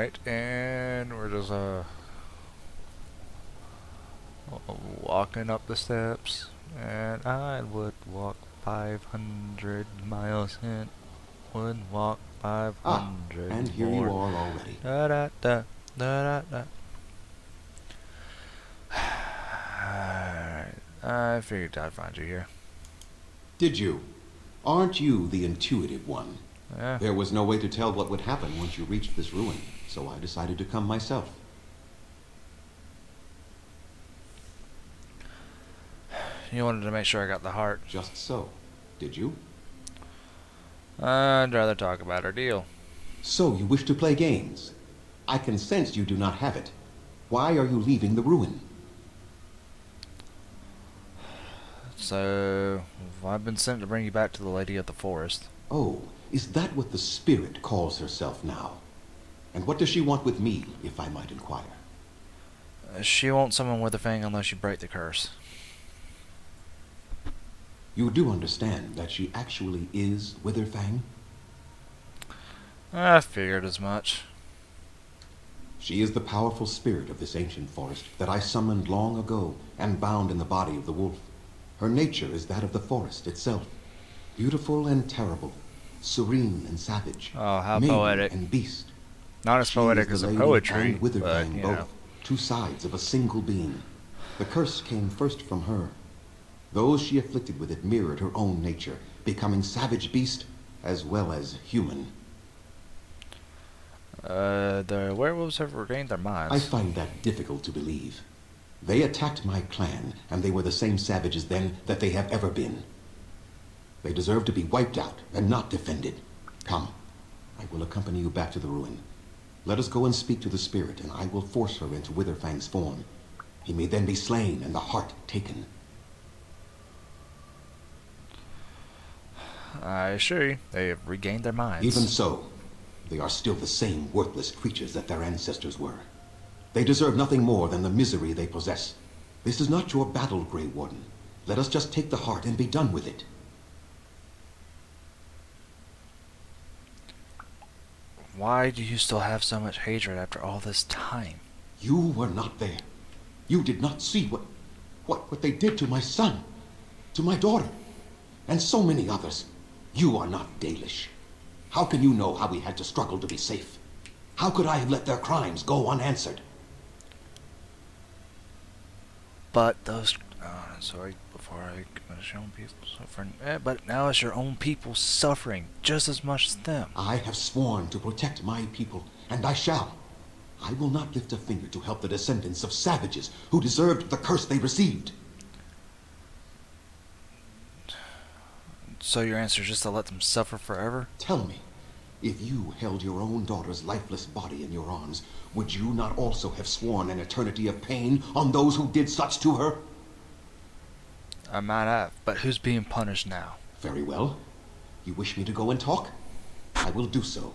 Alright, and we're just walking up the steps, and I would walk 500 miles and would walk 500 and here more. you are already. Da da da da da da. Alright, I figured I'd find you here. Did you? Aren't you the intuitive one? Yeah. There was no way to tell what would happen once you reached this ruin, so I decided to come myself. You wanted to make sure I got the heart. Just so. Did you? I'd rather talk about our deal. So you wish to play games? I can sense you do not have it. Why are you leaving the ruin? So, I've been sent to bring you back to the Lady of the Forest. Oh, is that what the spirit calls herself now? And what does she want with me, if I might inquire? She won't summon Witherfang unless you break the curse. You do understand that she actually is Witherfang? I figured as much. She is the powerful spirit of this ancient forest that I summoned long ago and bound in the body of the wolf. Her nature is that of the forest itself, beautiful and terrible, serene and savage, Oh, how maiden poetic. and beast. Not as She poetic is as the the lady poetry, and but, Witherfang you both, know. two sides of a single being. The curse came first from her. Those she afflicted with it mirrored her own nature, becoming savage beast as well as human. The werewolves have regained their minds. I find that difficult to believe. They attacked my clan, and they were the same savages then that they have ever been. They deserve to be wiped out and not defended. Come, I will accompany you back to the ruin. Let us go and speak to the spirit, and I will force her into Witherfang's form. He may then be slain and the heart taken. I assure you, they have regained their minds. Even so, they are still the same worthless creatures that their ancestors were. They deserve nothing more than the misery they possess. This is not your battle, Grey Warden. Let us just take the heart and be done with it. Why do you still have so much hatred after all this time? You were not there. You did not see what they did to my son, to my daughter, and so many others. You are not Dalish. How can you know how we had to struggle to be safe? How could I have let their crimes go unanswered? But those... sorry, before I it's your own people suffering. But now it's your own people suffering just as much as them. I have sworn to protect my people, and I shall. I will not lift a finger to help the descendants of savages who deserved the curse they received. So your answer is just to let them suffer forever? Tell me, if you held your own daughter's lifeless body in your arms, would you not also have sworn an eternity of pain on those who did such to her? I might have, but who's being punished now? Very well. You wish me to go and talk? I will do so.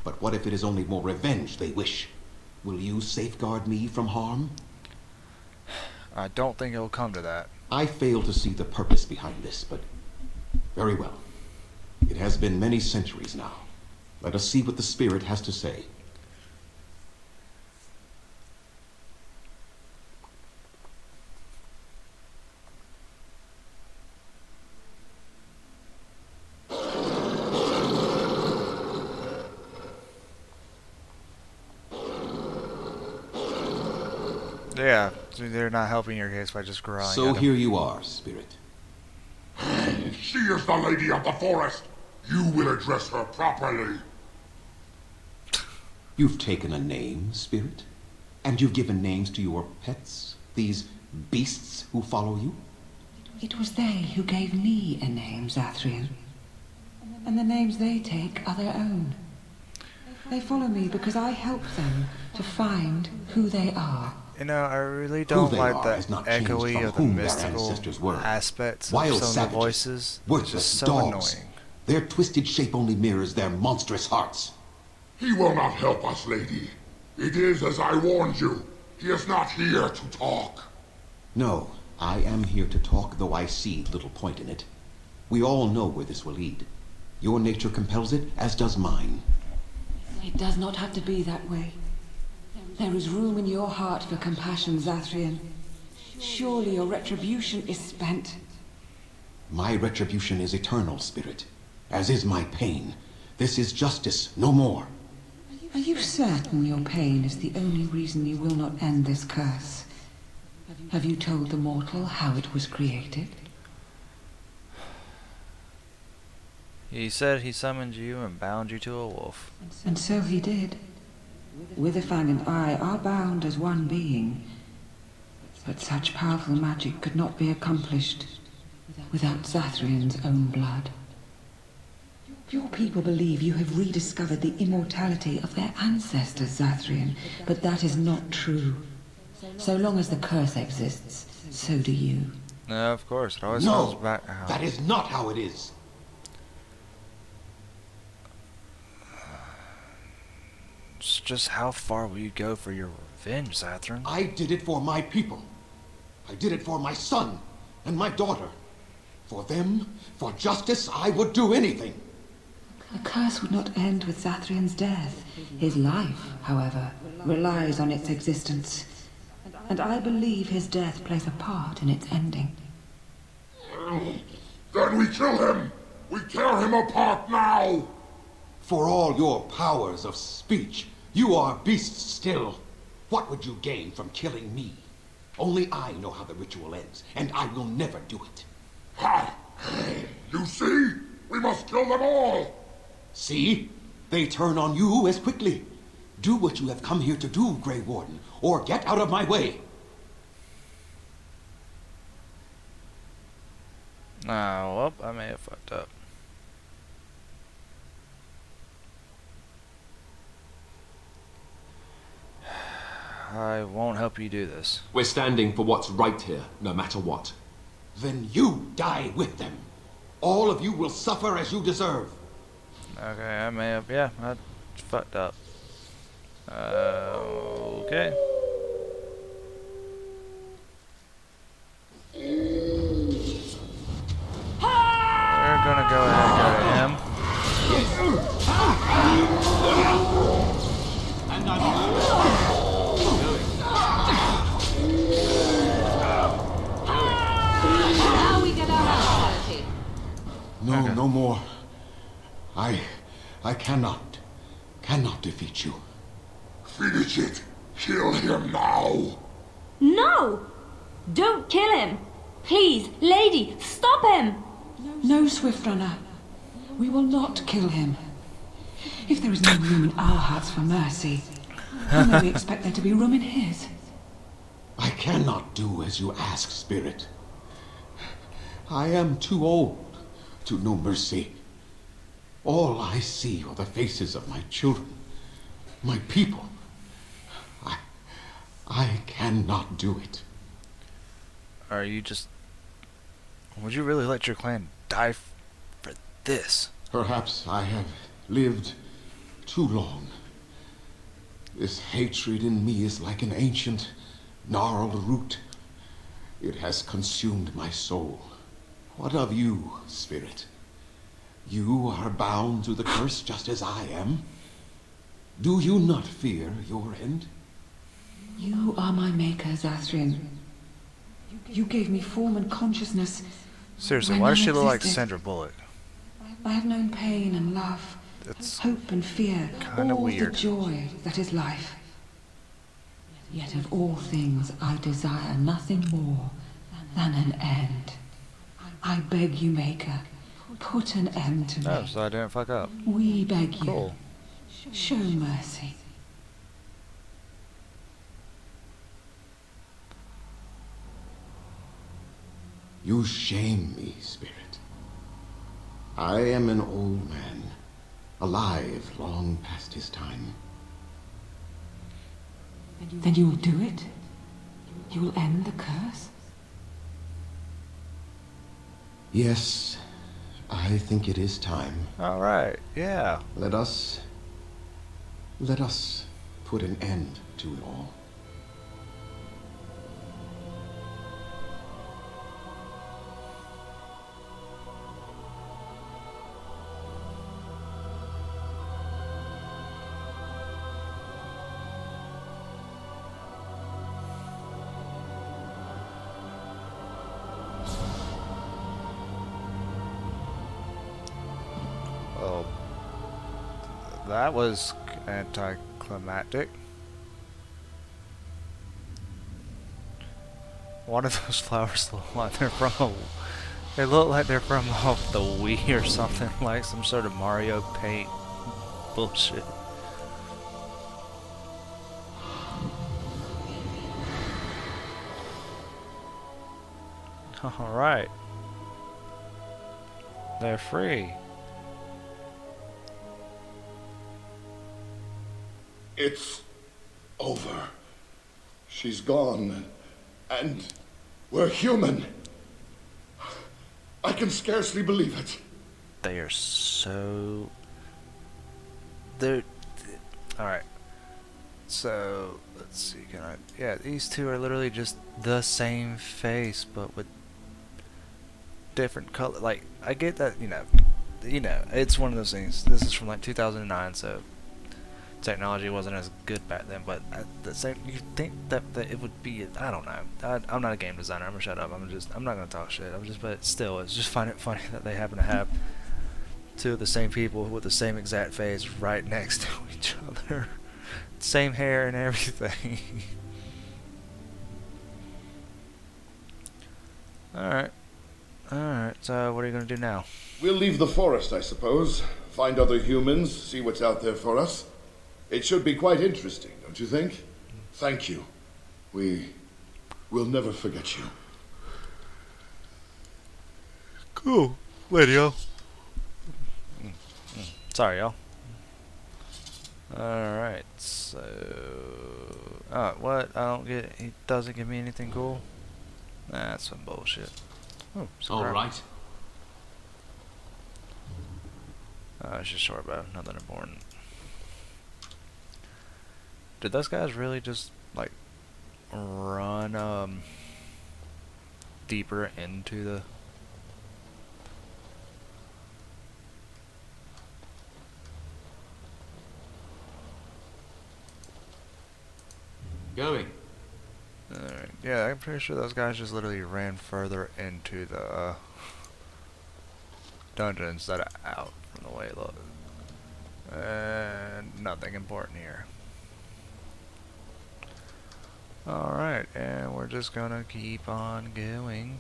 But what if it is only more revenge they wish? Will you safeguard me from harm? I don't think it'll come to that. I fail to see the purpose behind this, but very well. It has been many centuries now. Let us see what the spirit has to say. Yeah, they're not helping your case by just growling So at them. here you are, spirit. She is the lady of the forest. You will address her properly. You've taken a name, spirit? And you've given names to your pets? These beasts who follow you? It was they who gave me a name, Zathrian. And the names they take are their own. They follow me because I help them to find who they are. You know, I really Who don't they like are the has not changed echoey from of the whom their mystical ancestors were. aspects of Wild some of the savages, voices. It's worthless just so dogs. annoying. Their twisted shape only mirrors their monstrous hearts. He will not help us, lady. It is as I warned you. He is not here to talk. No, I am here to talk, though I see little point in it. We all know where this will lead. Your nature compels it, as does mine. It does not have to be that way. There is room in your heart for compassion, Zathrian. Surely your retribution is spent. My retribution is eternal, Spirit, as is my pain. This is justice, no more. Are you certain your pain is the only reason you will not end this curse? Have you told the mortal how it was created? He said he summoned you and bound you to a wolf. And so he did. Witherfang and I are bound as one being. But such powerful magic could not be accomplished without Zathrian's own blood. Your people believe you have rediscovered the immortality of their ancestors, Zathrian, but that is not true. So long as the curse exists, so do you. No, of course. It always No, comes back out. that is not how it is. It's just how far will you go for your revenge, Zathrin? I did it for my people. I did it for my son and my daughter. For them, for justice, I would do anything. The curse would not end with Zathrian's death. His life, however, relies on its existence. And I believe his death plays a part in its ending. Then we kill him! We tear him apart now! For all your powers of speech, you are beasts still. What would you gain from killing me? Only I know how the ritual ends, and I will never do it. Ha! You see? We must kill them all! See? They turn on you as quickly. Do what you have come here to do, Grey Warden, or get out of my way. Ah, well, I may have fucked up. I won't help you do this. We're standing for what's right here, no matter what. Then you die with them. All of you will suffer as you deserve. Okay, I may have, yeah, I fucked up. Okay. We're gonna go ahead and go to him. Now we get our hands dirty. No, Okay. no more. I cannot defeat you. Finish it! Kill him now! No! Don't kill him! Please, lady, stop him! No, Swift Runner. We will not kill him. If there is no room in our hearts for mercy, how may we expect there to be room in his? I cannot do as you ask, Spirit. I am too old to know mercy. All I see are the faces of my children, my people. I cannot do it. Are you just... Would you really let your clan die for this? Perhaps I have lived too long. This hatred in me is like an ancient, gnarled root. It has consumed my soul. What of you, Spirit? You are bound to the curse just as I am. Do you not fear your end? You are my maker, Zathrian. You gave me form and consciousness. Seriously, when why does none she look like existed. Sandra Bullock? I have known pain and love, That's hope and fear, kinda all weird. the joy that is life. Yet of all things I desire nothing more than an end. I beg you, Maker, put an end to Oh, me. so I didn't fuck up. We beg you, Cool. show mercy. You shame me, Spirit. I am an old man, alive long past his time. Then you will do it? You will end the curse? Yes, I think it is time. Alright, yeah. Let us put an end to it all. that was anticlimactic. Why do those flowers look like they're from a... They look like they're from off the Wii or something, like some sort of Mario Paint bullshit. Alright. They're free. It's over. She's gone. And we're human. I can scarcely believe it. They are so... They're... Alright. So, let's see, can I... Yeah, these two are literally just the same face, but with different color. Like, I get that, you know, it's one of those things. This is from like 2009, so technology wasn't as good back then, but at the same, you think that it would be, I don't know. I'm not a game designer. I'm gonna shut up. I'm not gonna talk shit. But still, it's just find it funny that they happen to have two of the same people with the same exact face right next to each other, same hair and everything. All right. So what are you gonna do now? We'll leave the forest, I suppose. Find other humans, see what's out there for us. It should be quite interesting, don't you think? Thank you. We'll never forget you. Cool. Later, y'all. Sorry, y'all. Alright, so... what? I don't get... He doesn't give me anything cool? Nah, that's some bullshit. Oh, Alright. It's just short bow, nothing important. Did those guys really just, like, run, deeper into the... Going. Alright, yeah, I'm pretty sure those guys just literally ran further into the, dungeon instead of out, from the way it looked. And nothing important here. Alright, and we're just gonna keep on going.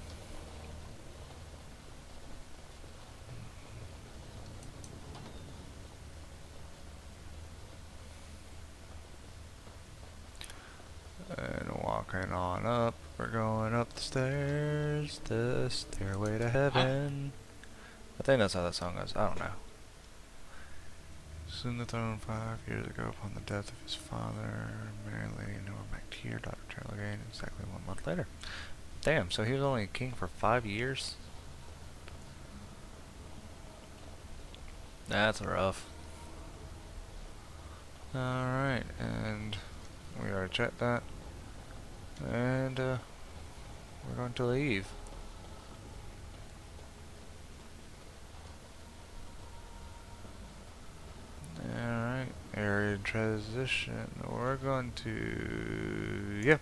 And walking on up, we're going up the stairs, the stairway to heaven. I think that's how that song goes, I don't know. Soon the throne 5 years ago upon the death of his father, Mary Lady Nora MacTeer, Dr. Taylor gained exactly 1 month later. Damn, so he was only king for 5 years? That's rough. Alright, and we already checked that. And we're going to leave. Alright, area transition. We're going to... yeah.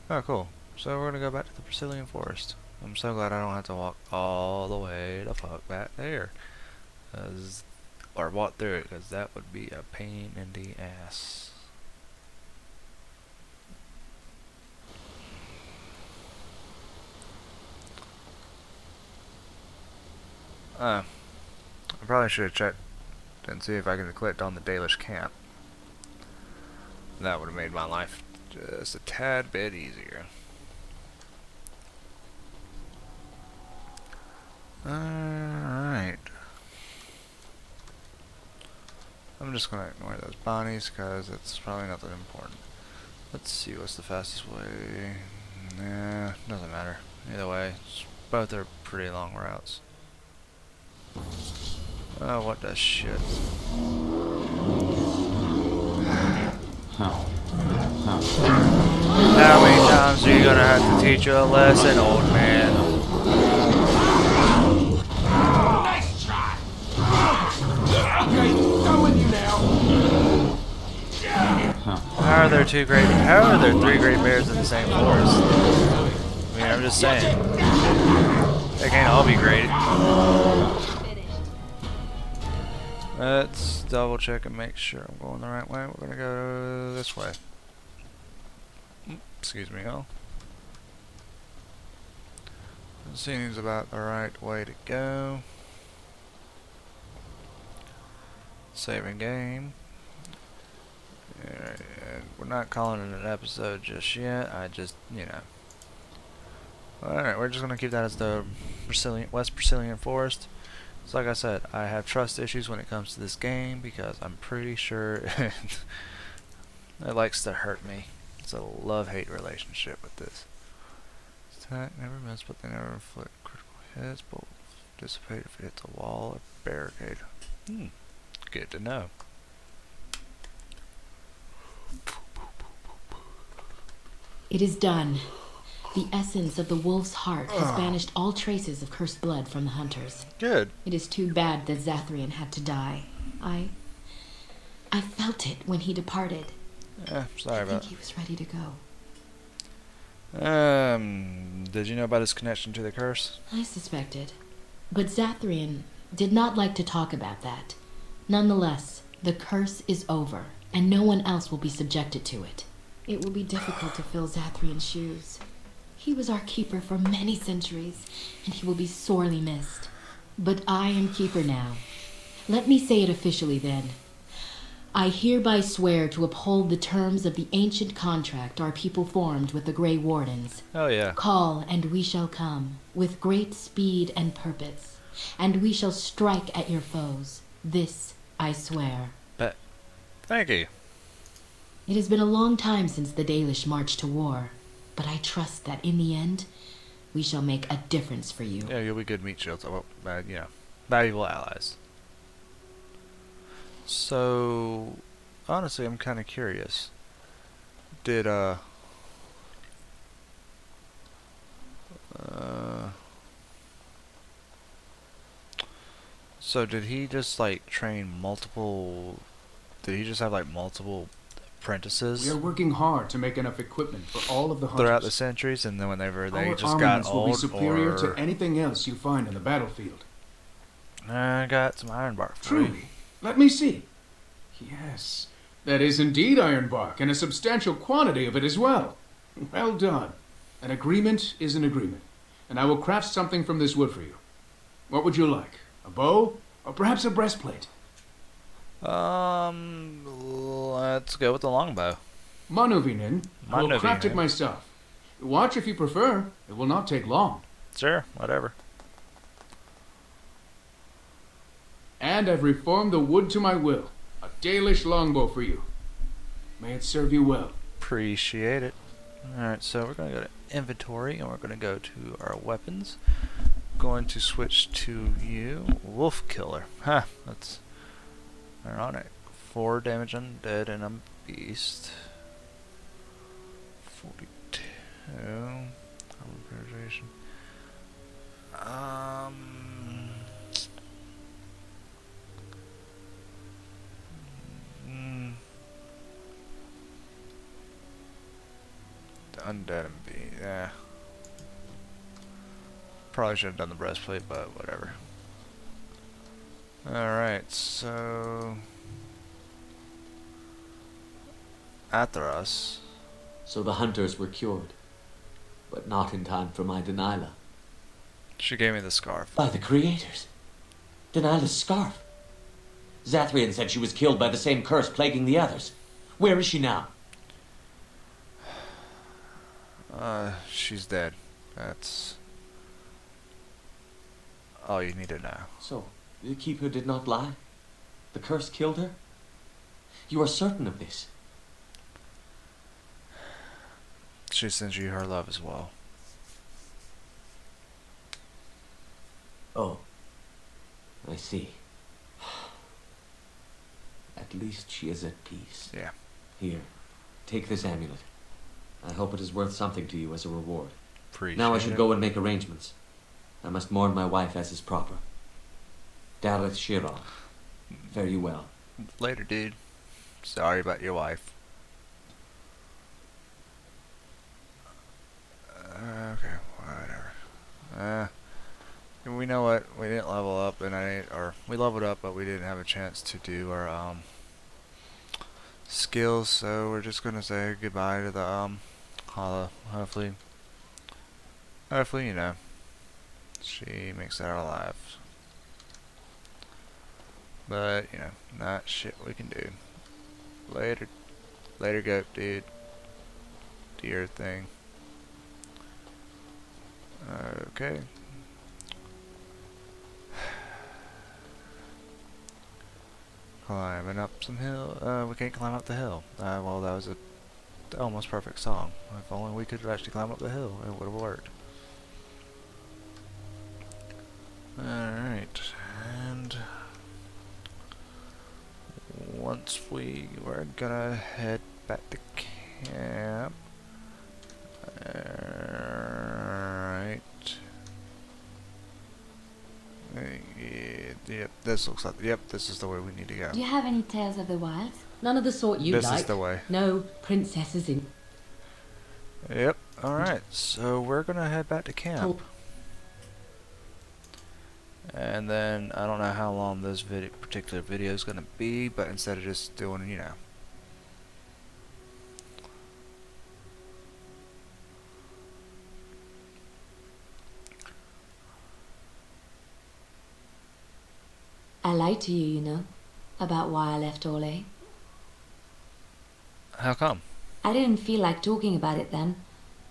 Oh, cool. So we're going to go back to the Brazilian forest. I'm so glad I don't have to walk all the way the fuck back there. Or walk through it, because that would be a pain in the ass. I probably should have checked and see if I could have clicked on the Dalish camp. That would have made my life just a tad bit easier. Alright. I'm just gonna ignore those bodies because it's probably nothing important. Let's see what's the fastest way. Nah, doesn't matter. Either way, both are pretty long routes. Oh, what the shit. How many times are you gonna have to teach you a lesson, old man? Nice try! Okay, done with you now. How are there three great bears in the same forest? I mean, I'm just saying. They can't all be great. Let's double check and make sure I'm going the right way. We're gonna go this way. Excuse me, y'all. Seems about the right way to go. Saving game. Alright, we're not calling it an episode just yet. I just, you know. Alright, we're just gonna keep that as the West Brazilian Forest. So like I said, I have trust issues when it comes to this game because I'm pretty sure it likes to hurt me. It's a love-hate relationship with this. Attack never miss, but they never inflict critical hits, but will dissipate if it hits a wall or barricade. Good to know. It is done. The essence of the wolf's heart has banished all traces of cursed blood from the hunters. Good. It is too bad that Zathrian had to die. I felt it when he departed. Sorry about I think he was ready to go. Did you know about his connection to the curse? I suspected. But Zathrian did not like to talk about that. Nonetheless, the curse is over, and no one else will be subjected to it. It will be difficult to fill Zathrian's shoes. He was our keeper for many centuries, and he will be sorely missed. But I am keeper now. Let me say it officially then. I hereby swear to uphold the terms of the ancient contract our people formed with the Grey Wardens. Oh yeah. Call, and we shall come, with great speed and purpose, and we shall strike at your foes. This I swear. Bet. Thank you. It has been a long time since the Dalish marched to war, but I trust that in the end, we shall make a difference for you. Yeah, you'll be good meat shields. Well, you know, valuable allies. So, honestly, I'm kind of curious. Did so did he just like train multiple? Did he just have like multiple apprentices We are working hard to make enough equipment for all of the hunters. throughout the centuries, and then whenever they Our just got armaments will be old, superior or to anything else you find in the battlefield. I got some iron bark for you. Truly. Let me see. Yes, that is indeed iron bark, and a substantial quantity of it as well. Well done. An agreement is an agreement, and I will craft something from this wood for you. What would you like? A bow, or perhaps a breastplate? Let's go with the longbow. Manuvinen. I will craft it Manuvinen. myself. Watch if you prefer. It will not take long. Sure, whatever. And I've reformed the wood to my will. A Dalish longbow for you. May it serve you well. Appreciate it. Alright, so we're going to go to inventory, and we're going to go to our weapons. Going to switch to you, Wolf Killer. Huh, that's ironic. 4 damage undead and a beast. 42. Preservation. The undead and beast, yeah. Probably should have done the breastplate, but whatever. Alright, so Atheros. So the hunters were cured, but not in time for my Delilah. She gave me the scarf. By the creators. Delilah's scarf. Zathrian said she was killed by the same curse plaguing the others. Where is she now? She's dead. That's all you need to know. So, the keeper did not lie? The curse killed her? You are certain of this? She sends you her love as well. Oh, I see. At least she is at peace. Yeah. Here, take this amulet. I hope it is worth something to you as a reward. Appreciate Now I should it. go and make arrangements. I must mourn my wife as is proper. Dareth Shira. Fare you well. Later, dude. Sorry about your wife. Okay, whatever. we know what, we didn't level up, and we leveled up, but we didn't have a chance to do our skills, so we're just gonna say goodbye to the hopefully, you know, she makes it out alive. But you know, not shit we can do. Later, goat dude. Do your thing. Okay. Climbing up some hill. We can't climb up the hill. Well, that was a almost perfect song. If only we could actually climb up the hill, it would have worked. Alright, and once we're gonna head back to camp. Alright. Yep, this looks like, yep, this is the way we need to go. Do you have any tales of the wilds? None of the sort you This like. is the way. No princesses in. Yep, alright, so we're gonna head back to camp. And then, I don't know how long this particular video is gonna be, but instead of just doing, you know, I lied to you, you know, about why I left Orlais. how come? I didn't feel like talking about it then,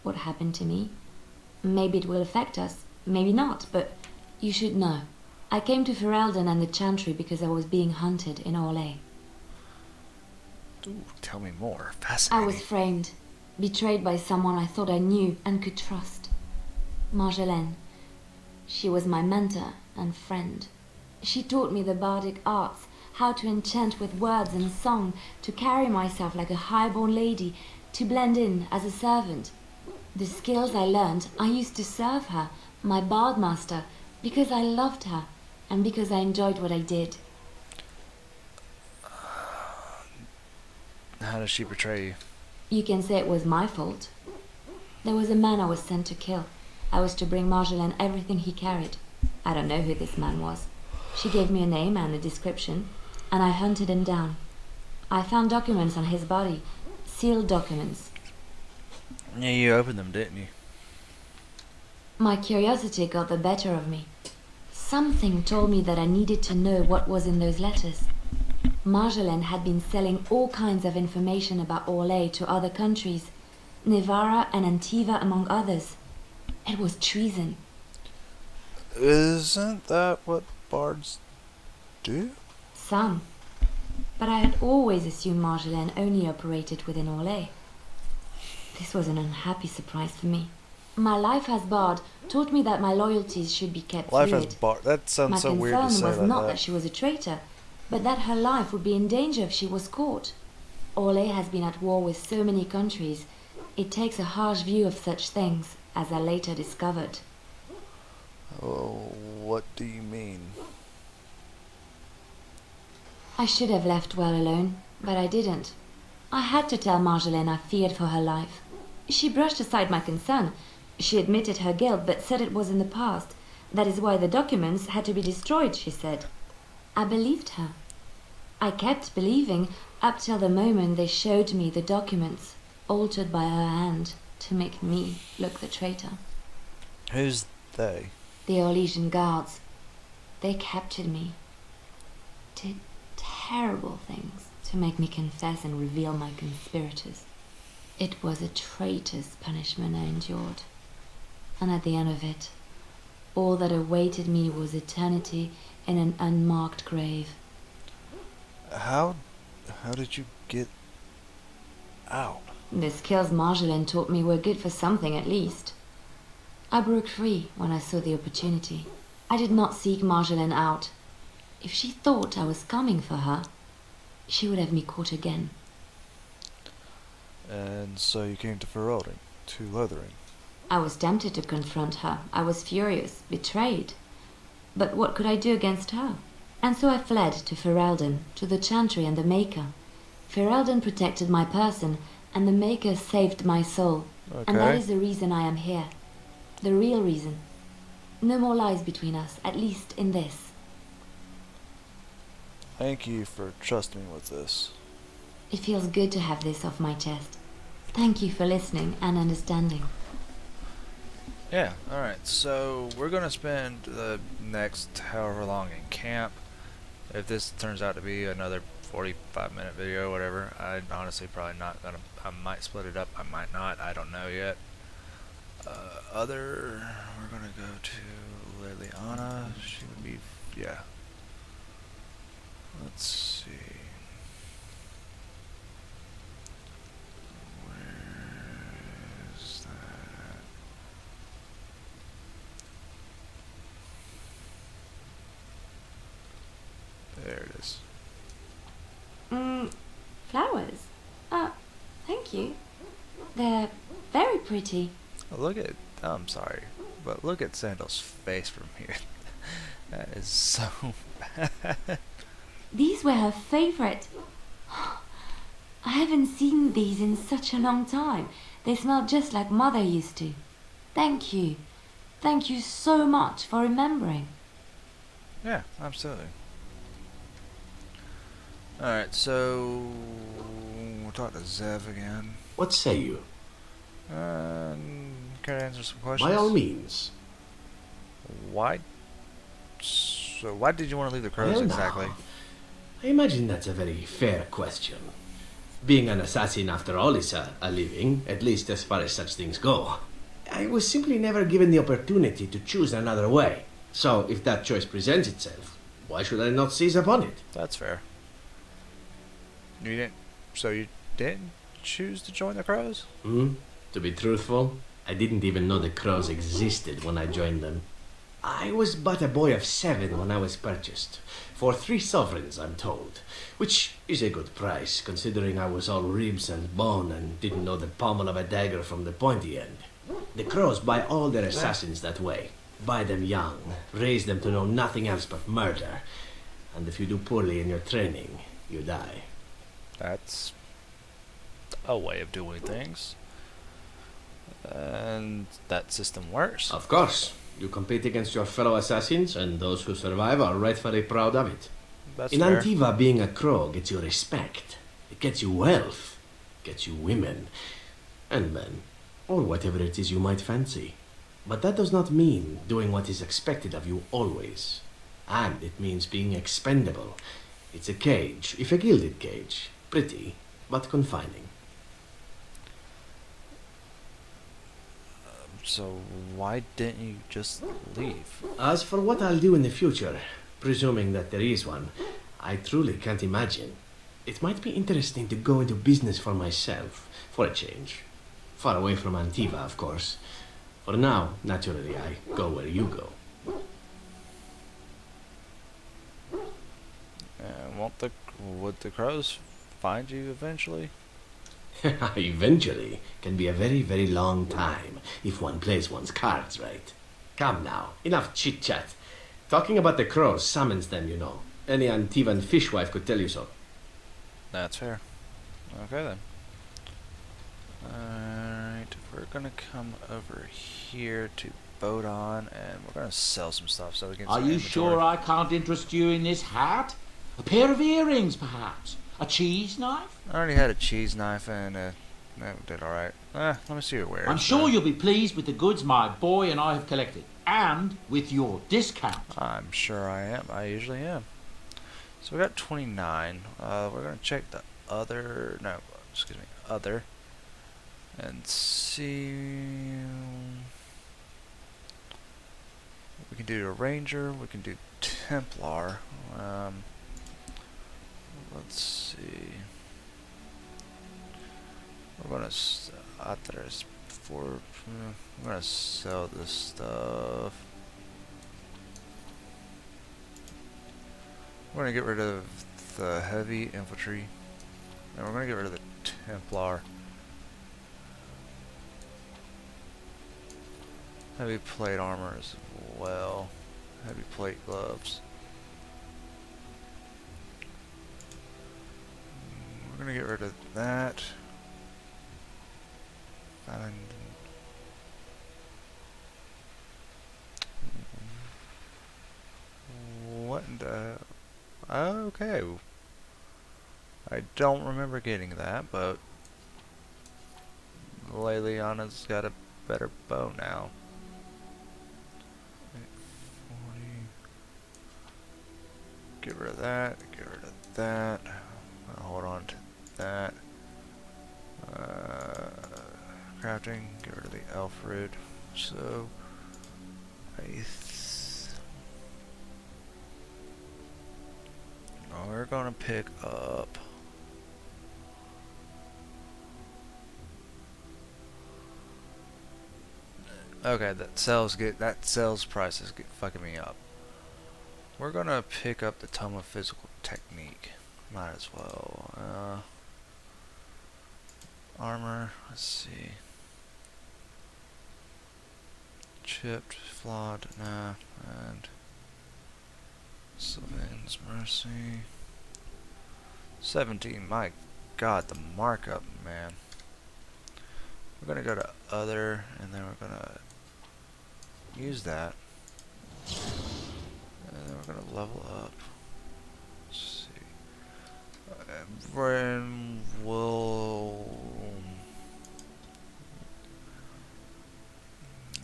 what happened to me. Maybe it will affect us, maybe not, but you should know. I came to Ferelden and the Chantry because I was being hunted in Orlais. Ooh, tell me more. I Fascinating. was framed, betrayed by someone I thought I knew and could trust. Marjolaine. She was my mentor and friend. She taught me the bardic arts, how to enchant with words and song, to carry myself like a highborn lady, to blend in as a servant. The skills I learned, I used to serve her, my bard master, because I loved her and because I enjoyed what I did. How does she betray you? You can say it was my fault. There was a man I was sent to kill. I was to bring Marjolaine everything he carried. I don't know who this man was. She gave me a name and a description, and I hunted him down. I found documents on his body, sealed documents. Yeah, you opened them, didn't you? My curiosity got the better of me. Something told me that I needed to know what was in those letters. Marjolaine had been selling all kinds of information about Orlais to other countries, Nevara and Antiva among others. It was treason. Isn't that what bards do? Some. But I had always assumed Marjolaine only operated within Orlais. This was an unhappy surprise for me. My life as bard taught me that my loyalties should be kept Life fluid. as bard. That sounds My so weird to concern say was like not that. that she was a traitor, but that her life would be in danger if she was caught. Orlais has been at war with so many countries. It takes a harsh view of such things, as I later discovered. Oh, what do you mean? I should have left well alone, but I didn't. I had to tell Marjolaine I feared for her life. She brushed aside my concern. She admitted her guilt, but said it was in the past. That is why the documents had to be destroyed, she said. I believed her. I kept believing up till the moment they showed me the documents, altered by her hand, to make me look the traitor. Who's they? The Orlesian guards. They captured me. Did terrible things to make me confess and reveal my conspirators. It was a traitor's punishment I endured. And at the end of it, all that awaited me was eternity in an unmarked grave. How did you get out? The skills Marjolaine taught me were good for something at least. I broke free when I saw the opportunity. I did not seek Marjolaine out. If she thought I was coming for her, she would have me caught again. And so you came to Ferelden, to Lothering. I was tempted to confront her. I was furious, betrayed. But what could I do against her? And so I fled to Ferelden, to the Chantry and the Maker. Ferelden protected my person, and the Maker saved my soul. Okay. And that is the reason I am here. The real reason. No more lies between us, at least in this. Thank you for trusting me with this. It feels good to have this off my chest. Thank you for listening and understanding. Yeah, alright, so we're gonna spend the next however long in camp. If this turns out to be another 45-minute video or whatever, I honestly probably not gonna, I might split it up, I might not, I don't know yet. We're gonna go to Liliana, she would be, yeah. Let's see. Where is that? There it is. Flowers? Thank you. They're very pretty. Oh, look at, I'm sorry, but look at Sandal's face from here. That is so bad. These were her favorite. I haven't seen these in such a long time. They smell just like Mother used to. Thank you. Thank you so much for remembering. Yeah, absolutely. Alright, so we'll talk to Zev again. What say you? Can I answer some questions? By all means. Why? So why did you want to leave the crows Well, exactly? now, I imagine that's a very fair question. Being an assassin, after all, is a living, at least as far as such things go. I was simply never given the opportunity to choose another way. So, if that choice presents itself, why should I not seize upon it? That's fair. So you didn't choose to join the crows? To be truthful, I didn't even know the crows existed when I joined them. I was but a boy of 7 when I was purchased. For 3 sovereigns, I'm told. Which is a good price, considering I was all ribs and bone and didn't know the pommel of a dagger from the pointy end. The crows buy all their assassins that way. Buy them young, raise them to know nothing else but murder. And if you do poorly in your training, you die. That's a way of doing things. And that system works. Of course. You compete against your fellow assassins, and those who survive are rightfully proud of it. That's In fair. Antiva, being a crow gets you respect. It gets you wealth. Gets you women. And men. Or whatever it is you might fancy. But that does not mean doing what is expected of you always. And it means being expendable. It's a cage, if a gilded cage. Pretty, but confining. So why didn't you just leave? As for what I'll do in the future, presuming that there is one, I truly can't imagine. It might be interesting to go into business for myself, for a change. Far away from Antiva, of course. For now, naturally, I go where you go. And would the crows find you eventually? Eventually can be a very, very long time if one plays one's cards right. Come now, enough chit-chat. Talking about the crows summons them, you know. Any Antivan fishwife could tell you so. That's fair. Okay then. Alright, we're gonna come over here to Bodon and we're gonna sell some stuff so we can. Are you sure I can't interest you in this hat? A pair of earrings, perhaps? A cheese knife? I already had a cheese knife and that did alright. Let me see your wares. I'm sure you'll be pleased with the goods my boy and I have collected. And with your discount. I'm sure I am. I usually am. So we got 29. We're gonna check the other. No, excuse me, other, and see. We can do a ranger. We can do Templar. Let's see. We're gonna. There's 4. I'm gonna sell this stuff. We're gonna get rid of the heavy infantry, and we're gonna get rid of the Templar. Heavy plate armor as well. Heavy plate gloves. We're gonna get rid of that. And Okay. I don't remember getting that, but Leliana's got a better bow now. 40. Get rid of that. Get rid of that. Hold on to that. Crafting. Get rid of the elf root. So, we're gonna pick up. Okay, that sales price is fucking me up. We're gonna pick up the Tome of Physical Technique. Might as well. Armor. Let's see. Chipped, flawed, nah, and Sylvain's Mercy. 17. My God, the markup, man. We're gonna go to other, and then we're gonna use that, and then we're gonna level up. Let's see. Then we'll.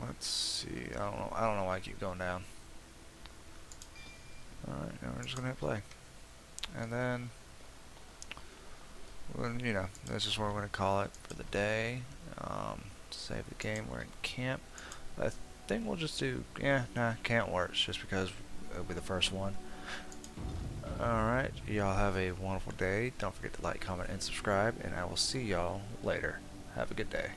Let's see. I don't know why I keep going down. All right, now we're just gonna hit play, and then. You know, this is what we're going to call it for the day. Save the game. We're in camp. I think we'll just do, can't work, just because it'll be the first one. Alright, y'all have a wonderful day. Don't forget to like, comment, and subscribe, and I will see y'all later. Have a good day.